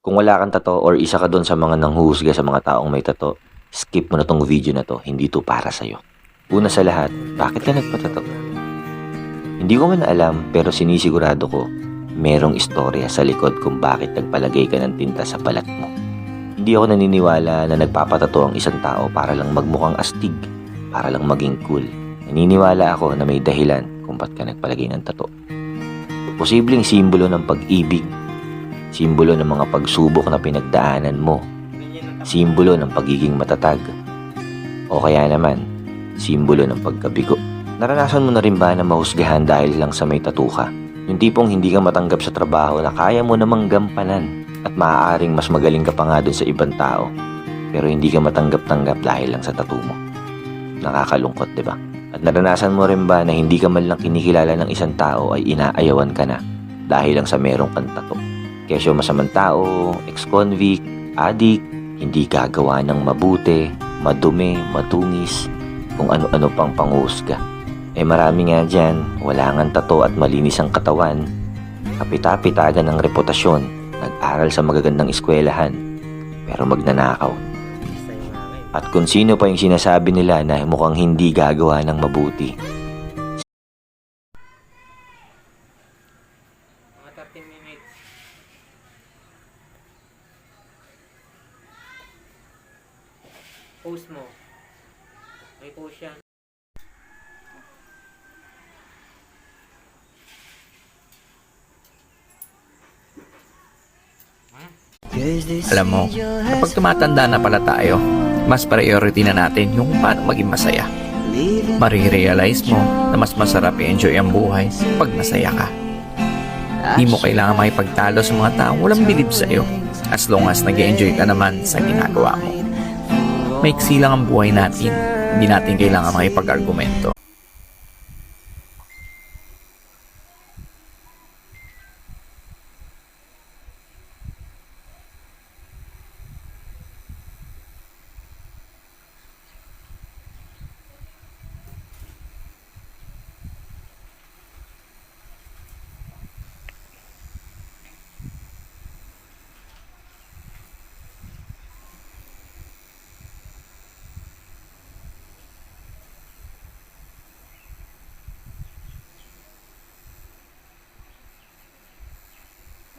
Kung wala kang tato or isa ka doon sa mga nanghuhusga sa mga taong may tato, skip mo na tong video na to, hindi to para sa'yo. Una sa lahat, bakit ka nagpatato? Hindi ko man alam pero sinisigurado ko, merong istorya sa likod kung bakit nagpalagay ka ng tinta sa balat mo. Hindi ako naniniwala na nagpapatato ang isang tao para lang magmukhang astig, para lang maging cool. Naniniwala ako na may dahilan kung ba't ka nagpalagay ng tato. Posibleng simbolo ng pag-ibig, simbolo ng mga pagsubok na pinagdaanan mo, simbolo ng pagiging matatag, o kaya naman, simbolo ng pagkabigo. Naranasan mo na rin ba na mahusgahan dahil lang sa may tattoo ka? Yung tipong hindi ka matanggap sa trabaho na kaya mo namang gampanan at maaaring mas magaling ka pa nga dun sa ibang tao, pero hindi ka matanggap-tanggap dahil lang sa tattoo mo. Nakakalungkot, di ba? At naranasan mo rin ba na hindi ka man lang kinikilala ng isang tao ay inaayawan ka na dahil lang sa merong kang tattoo? Kesyo masamang tao, ex-convict, addict, hindi gagawa ng mabuti, madumi, matungis, kung ano-ano pang panghusga. Marami nga dyan, wala ngang tato at malinis ang katawan, kapita-pitagan ng reputasyon, nag-aral sa magagandang eskwelahan, pero magnanakaw. At kung sino pa yung sinasabi nila na mukhang hindi gagawa ng mabuti. Mga 13 minutes. Post mo. May post yan. Alam mo, kapag tumatanda na pala tayo, mas priority na natin yung paano maging masaya. Marirealize mo na mas masarap i-enjoy ang buhay pag masaya ka. Di mo kailangan makipagtalo sa mga taong walang bilib sa'yo as long as nag-enjoy ka naman sa ginagawa mo. Maiksi lang ang buhay natin, hindi natin kailangan makipag-argumento.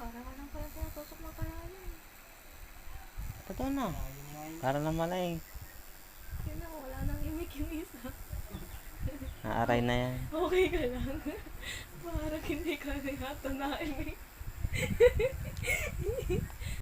Para ka lang pala pinatusok mo pala yun. Totoo na. Para na malay. Yun na, wala nang imik yung isa. Naaray na yan. Okay ka lang. Parang hindi ka rin ata na imik.